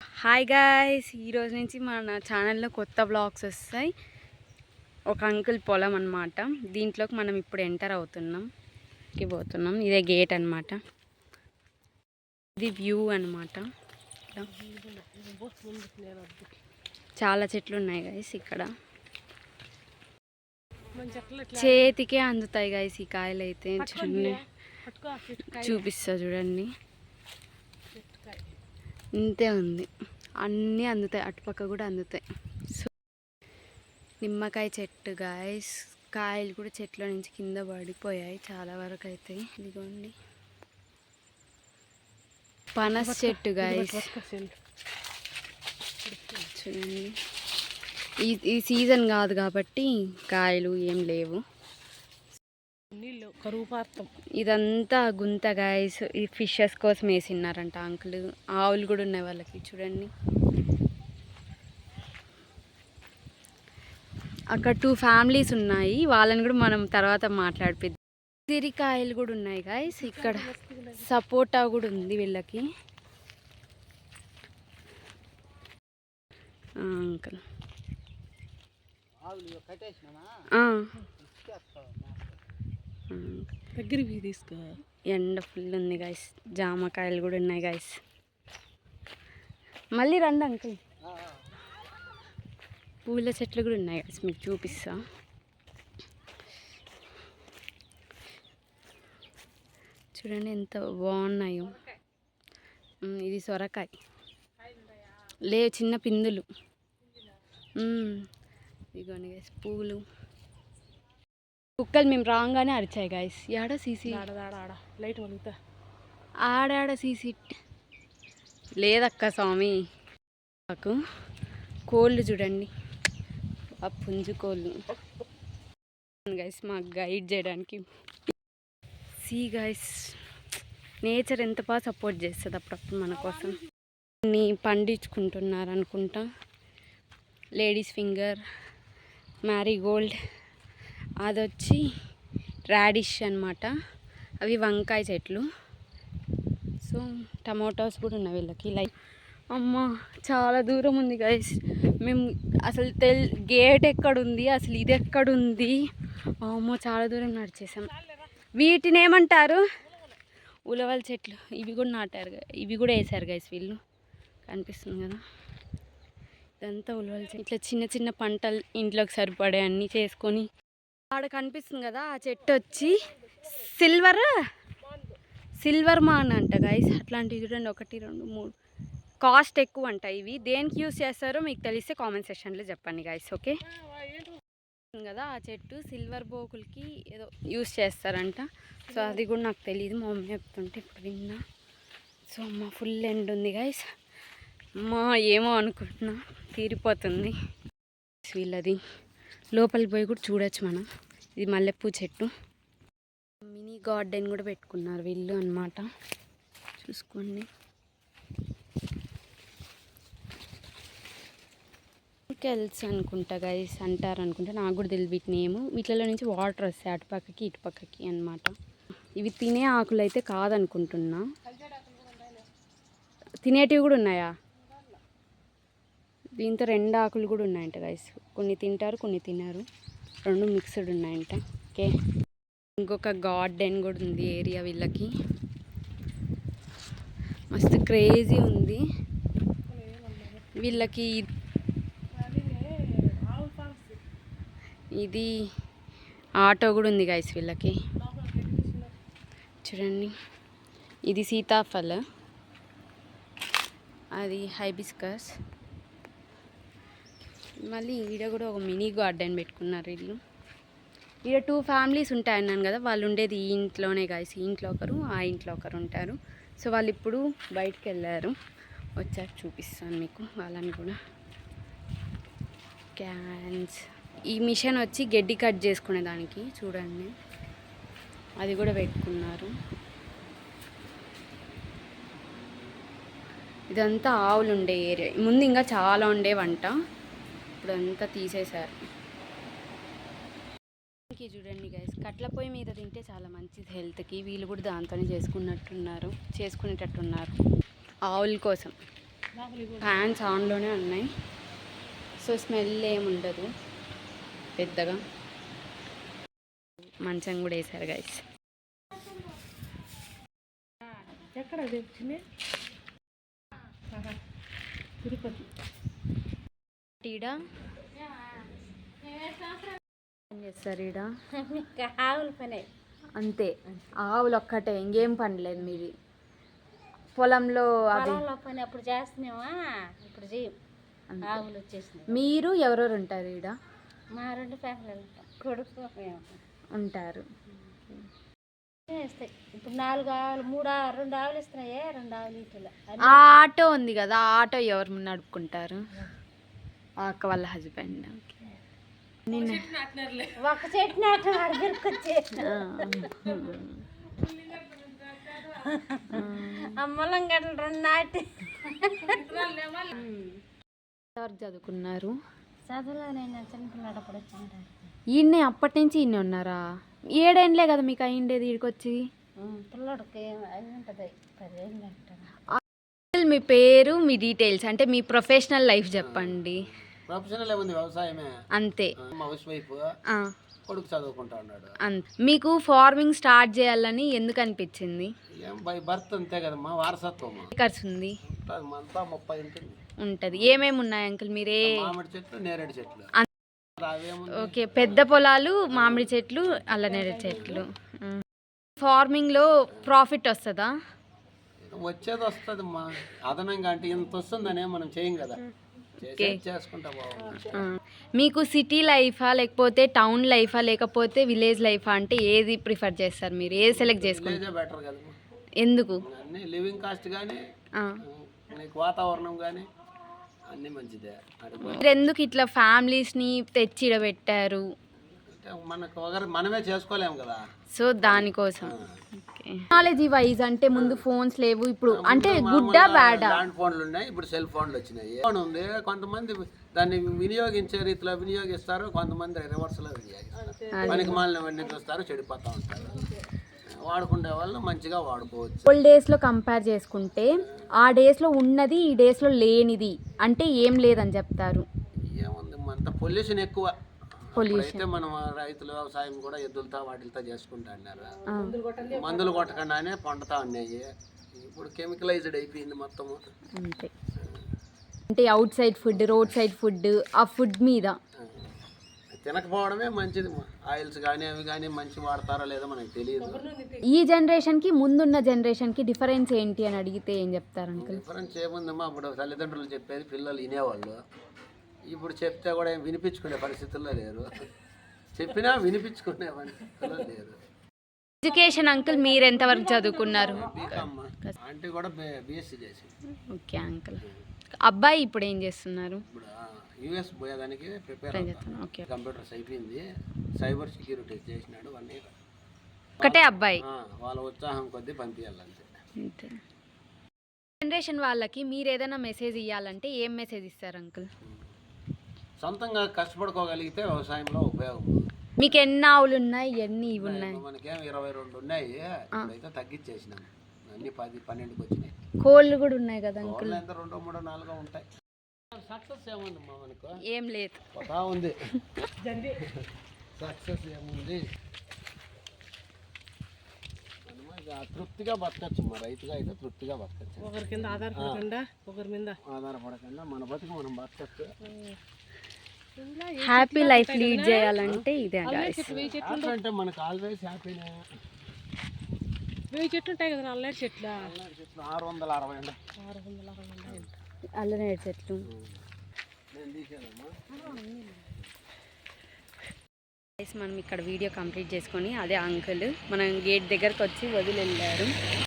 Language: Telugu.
హాయ్ గాయ్స్, ఈరోజు నుంచి మన ఛానల్లో కొత్త బ్లాగ్స్ వస్తాయి. ఒక అంకుల్ పొలం అన్నమాట. దీంట్లోకి మనం ఇప్పుడు ఎంటర్ అవుతున్నాం, పోతున్నాం. ఇదే గేట్ అన్నమాట. ఇది వ్యూ అన్నమాట. చాలా చెట్లు ఉన్నాయి గాయస్. ఇక్కడ చేతికే అందుతాయి గాయస్ ఈ కాయలు అయితే. చూడండి, చూపిస్తా చూడండి. ఇంతే ఉంది, అన్నీ అందుతాయి. అటుపక్క కూడా అందుతాయి. సో నిమ్మకాయ చెట్టు గాయస్, కాయలు కూడా చెట్ల నుంచి కింద పడిపోయాయి చాలా వరకు అయితే. ఇదిగోండి పనస చెట్టు గాయస్, చూడండి. ఈ సీజన్ కాదు కాబట్టి కాయలు ఏం లేవు. నీళ్ళు కరువుపార్తం. ఇదంతా గుంత గాయస్. ఈ ఫిషెస్ కోసం వేసినారంట అంకుల్. ఆవులు కూడా ఉన్నాయి వాళ్ళకి, చూడండి. అక్కడ 2 ఫ్యామిలీస్ ఉన్నాయి, వాళ్ళని కూడా మనం తర్వాత మాట్లాడిపిద్దాం. ఉసిరికాయలు కూడా ఉన్నాయి గాయస్. ఇక్కడ సపోటా కూడా ఉంది వీళ్ళకి. అంకుల్ దగ్గరికి తీసుకో. ఎండ ఫుల్ ఉంది గాయస్. జామకాయలు కూడా ఉన్నాయి గాయస్. మళ్ళీ రండి అంకుల్. పూల చెట్లు కూడా ఉన్నాయి గాయస్, మీకు చూపిస్తా. చూడండి ఎంత బాగున్నాయో. ఇది సొరకాయ, చిన్న పిందులు. ఇదిగోండి గాయస్ పూలు. కుక్కలు మేము రాగానే అరిచాయి గాయస్. ఆడ సీసీ లైట్ వలుగుతా. ఆడాడ సీసీ లేదక్క స్వామి. నాకు కోళ్ళు చూడండి, ఆ పుంజు కోళ్ళు గైస్ మాకు గైడ్ చేయడానికి. గైస్ నేచర్ ఎంత బాగా సపోర్ట్ చేస్తుంది అప్పుడప్పుడు మన కోసం. అన్ని పండించుకుంటున్నారు అనుకుంటా. లేడీస్ ఫింగర్, మ్యారీగోల్డ్, అదొచ్చి రాడిష్ అన్నమాట. అవి వంకాయ చెట్లు. సో టమాటోస్ కూడా ఉన్నాయి వీళ్ళకి. లైక్ అమ్మ చాలా దూరం ఉంది గైస్. మేము అసలు గేట్ ఎక్కడుంది, అసలు ఇది ఎక్కడుంది, అమ్మో చాలా దూరం నడిచేసాం. వీటిని ఏమంటారు? ఉలవల చెట్లు. ఇవి కూడా నాటారు, ఇవి కూడా వేసారు గైస్ వీళ్ళు. కనిపిస్తుంది కదా, ఇదంతా ఉలవల చెట్లు. ఇట్లా చిన్న చిన్న పంటలు ఇంట్లోకి సరిపడే అన్నీ చేసుకొని. ఆడ కనిపిస్తుంది కదా ఆ చెట్టు వచ్చి సిల్వర్ మాన్ అంట గైస్. అట్లాంటివి చూడండి, 1 2 3. కాస్ట్ ఎక్కువ అంట ఇవి. దేనికి యూస్ చేస్తారో మీకు తెలిస్తే కామెంట్ సెక్షన్లో చెప్పండి గైస్. ఓకే కదా, ఆ చెట్టు సిల్వర్ బోకులకి ఏదో యూస్ చేస్తారంట. సో అది కూడా నాకు తెలియదు, మా మమ్మీ చెప్తుంటే ఇప్పుడు విన్నా. సో మా ఫుల్ ఎండ్ ఉంది గైస్. మా ఏమో అనుకుంటున్నా, తీరిపోతుంది. వీళ్ళది లోపలికి పోయి కూడా చూడొచ్చు మనం. ఇది మల్లెపూ చెట్టు. మినీ గార్డెన్ కూడా పెట్టుకున్నారు వీళ్ళు అన్నమాట. చూసుకోండి. కెల్స్ అనుకుంటా గైస్, అంటారు అనుకుంటా, నాకు కూడా తెలియదు వీటి నేమ్. వీటిలో నుంచి వాటర్ వస్తాయి అటుపక్కకి ఇటుపక్కకి అన్నమాట. ఇవి తినే ఆకులు అయితే కాదనుకుంటున్నా. తినేటివి కూడా ఉన్నాయా? దీంతో 2 ఆకులు కూడా ఉన్నాయంట గైస్. కొన్ని తింటారు, కొన్ని తినరు, 2 మిక్స్డ్ ఉన్నాయంట. ఓకే, ఇంకొక గార్డెన్ కూడా ఉంది ఏరియా వీళ్ళకి. మస్తు క్రేజీ ఉంది వీళ్ళకి. ఇది ఆటో కూడా ఉంది గైస్ వీళ్ళకి. చూడండి, ఇది సీతాఫల, అది హైబిస్కస్. మళ్ళీ ఈడ కూడా ఒక మినీ గార్డెన్ పెట్టుకున్నారు వీళ్ళు. ఈడ 2 ఫ్యామిలీస్ ఉంటాయన్నాను కదా, వాళ్ళు ఉండేది ఈ ఇంట్లోనే గైస్. ఈ ఇంట్లో ఒకరు, ఆ ఇంట్లో ఒకరు ఉంటారు. సో వాళ్ళు ఇప్పుడు బయటికి వెళ్ళారు, వచ్చాక చూపిస్తాను మీకు వాళ్ళని కూడా. క్యాన్స్, ఈ మిషన్ వచ్చి గడ్డి కట్ చేసుకునే దానికి చూడండి, అది కూడా పెట్టుకున్నారు. ఇదంతా ఆవులు ఉండే ఏరియా. ముందు ఇంకా చాలా ఉండేవంట, ఇప్పుడు అంతా తీసేశారు. చూడండి గైస్, కట్ల పొయ్యి మీద తింటే చాలా మంచిది హెల్త్కి. వీళ్ళు కూడా దాంతోనే చేసుకునేటట్టున్నారు ఆవుల కోసం. ఫ్యాన్స్ ఆన్లోనే ఉన్నాయి, సో స్మెల్ ఏమి ఉండదు పెద్దగా. మంచం కూడా వేసారు గైస్. ఎక్కడ వచ్చింది? తిరుపతి. ఈడ ఏం చేస్తారు ఈడ? ఆవుల పనే అంతే, ఆవులు ఒక్కటే, ఇంకేం పని లేదు మీది. పొలంలో అది పొలంలో పని అప్పుడు చేస్తున్నామా, ఇప్పుడు చేయం. ఆవులు వచ్చేసినాయి. మీరు ఎవరెవరు ఉంటారు ఈడ? మా 2 ఫ్యామిలీలు ఉంటాం, కొడుకు మేము ఉంటారు. వేస్తాయి. ఇప్పుడు 4 ఆవులు 2 ఆవులు ఇస్తున్నాయి, 2 ఆవులు ఇట్లా. ఆ ఆటో ఉంది కదా, ఆ ఆటో ఎవరు నడుపుకుంటారు? ఆ అక్క వాళ్ళ హస్బెండ్. ఒక చెట్టు నాటం అడిగిరికొచ్చే అమ్మలం గడ్డలు 2 నాటి. ఎవరు చదువుకున్నారు? చదువులో నేను చిన్నపిల్లడప్పుడు వచ్చిన ఈయన్నే అప్పటి నుంచి ఈయన ఉన్నారా? 7 ఏళ్ళే కదా మీకు అయ్యిండేది ఈడికొచ్చి. పిల్లడికి అది ఉంటుంది 10 ఏళ్ళు అంటాను. మీ పేరు, మీ డీటెయిల్స్, అంటే మీ ప్రొఫెషనల్ లైఫ్ చెప్పండి. ప్రొఫెషనల్ ఏముంది, వ్యవసాయమే. అంతే. హౌస్ వైఫ్, కొడుకు చదువుకుంటా ఉన్నాడు. మీకు ఫార్మింగ్ స్టార్ట్ చేయాలని ఎందుకు అనిపించింది? ఏం బై బర్త్ అంతే కదమ్మా, వారసత్వం. ఖర్చు ఉంది అంతా 30 ఉంటుంది. ఉంటది. ఏమేమి ఉన్నాయి అంకుల్ మీరే? మామిడి చెట్లు, నేరేడు చెట్లు. ఓకే, పెద్ద పొలాలు, మామిడి చెట్లు, అల్ల నేరేడు చెట్లు. ఫార్మింగ్ లో ప్రాఫిట్ వస్తుందా? వచ్చేది వస్తుంది అమ్మా, అదనంగా అంటే ఇంత వస్తుందనే మనం చేయం కదా, చేసుకుంటా బాగుంది. మీకు సిటీ లైఫా లేకపోతే టౌన్ లైఫా లేకపోతే విలేజ్ లైఫా, అంటే ఏది ప్రిఫర్ చేస్తారు మీరు? ఏది సెలెక్ట్ చేసుకుంటారు? బెటర్ కదమ్మా. ఎందుకు? అన్ని లివింగ్ కాస్ట్ కానీ, నీకు వాతావరణం కానీ అన్నీ మంచిదే. మీరు ఎందుకు ఇట్లా ఫ్యామిలీస్ని తెచ్చి పెట్టారు? మనకు మనమే చేసుకోలేము కదా, సో దానికోసం. టెక్నాలజీ వైజ్ అంటే ముందు ఫోన్స్ లేవు, ఇప్పుడు అంటే గుడ్డా బ్యాడా? ల్యాండ్ ఫోన్లు ఉన్నాయి, ఇప్పుడు సెల్ ఫోన్లు వచ్చినాయి. ఫోన్ ఉంది, కొంతమంది దాన్ని వినియోగించే రీతిలో వినియోగిస్తారు, కొంతమంది రివర్స్లో వినియోగిస్తారు. పనికి మాలినవన్నీ చూస్తారు, చెడిపోతూ ఉంటారు. వాడుకునే వాళ్ళు మంచిగా వాడుకోవచ్చు. ఓల్డ్ డేస్లో కంపేర్ చేసుకుంటే ఆ డేస్లో ఉన్నది ఈ డేస్లో లేనిది అంటే ఏం లేదని చెప్తారు? ఏముంది, అంత పొల్యూషన్ ఎక్కువ. అయితే మనం రైతులు వ్యవసాయం కూడా ఎద్దులతో వాటితో చేసుకుంటా అన్నారు. మందులు కొట్టకుండానే పండుతా ఉన్నాయి. ఇప్పుడు కెమికలైజ్డ్ అయిపోయింది మొత్తం. అంతే. అంటే out side food, road side food, ఆ ఫుడ్ మీద తినకపోవడమే మంచిది. ఆయిల్స్ కానీ అవి కానీ మంచి వాడతారో లేదో మనకు తెలియదు. ఈ జనరేషన్కి ముందున్న జనరేషన్కి డిఫరెన్స్ ఏంటి అని అడిగితే ఏం చెప్తారు అంకుల్? డిఫరెన్స్ ఏముందమ్మా, అప్పుడు తల్లిదండ్రులు చెప్పేది పిల్లలు వినేవాళ్ళు, ఇప్పుడు చెప్తే కూడా ఏం వినిపించుకునే పరిస్థితుల్లో లేరు. చెప్పినా వినిపించుకునే పరిస్థితుల్లో లేరు. ఎడ్యుకేషన్ అంకుల్ మీరు ఎంతవరకు చదువుకున్నారు? బీకామ్, ఆంటీ కూడా బీఎస్సీ చేసి. Okay uncle. అబ్బాయి ఇప్పుడు ఏం చేస్తున్నారు? ఇప్పుడు యూఎస్ పోయేదానికి ప్రిపేర్ అవుతాను. ఓకే. కంప్యూటర్స్ అయిపోయింది, సైబర్ సెక్యూరిటీ చేసినాడు 1 year. ఒకటే అబ్బాయి? వాళ్ళ ఉత్సాహం కొద్దీ పంపించాలంతే. అంతే. జనరేషన్ వాళ్ళకి మీరు ఏదైనా మెసేజ్ ఇవ్వాలంటే ఏం మెసేజ్ ఇస్తారు అంకుల్? సొంతంగా కష్టపడుకోగలిగితే వ్యవసాయంలో ఉపయోగం. మీకు ఎన్ని ఆవులు ఉన్నాయి, ఎన్ని ఇవి ఉన్నాయి? మనకేం 22 ఉన్నాయి, అయితే తగ్గించేసినాం, అన్ని 10-12కి వచ్చినాయి. కోళ్ళు కూడా ఉన్నాయి కదా అంకుల్? ఎంత 2, 3, 4 ఉంటాయి. సక్సెస్ ఏముందమ్మా మనకు? ఏం లేదు. పోతా ఉంది. సక్సెస్ ఏముంది, తృప్తిగా బతకచ్చు. మా రైతుగా అయితే తృప్తిగా బతకచ్చు. ఒకరి కింద ఆధారపడకుండా, ఒకరి మీద ఆధారపడకుండా మన బతుకు మనం బతకచ్చు. హ్యాపీ లైఫ్ లీడ్ చేయాలంటే ఇదే అంటే మనకు ఆల్వేస్ హ్యాపీనే. 1000 చెట్లు ఉంటాయి కదా, అల్లనేరు చెట్లు. 660 అల్లనేరు చెట్లు. మనం ఇక్కడ వీడియో కంప్లీట్ చేసుకొని అదే అంకుల్ మనం గేట్ దగ్గరకు వచ్చి వదిలి వెళ్ళారు.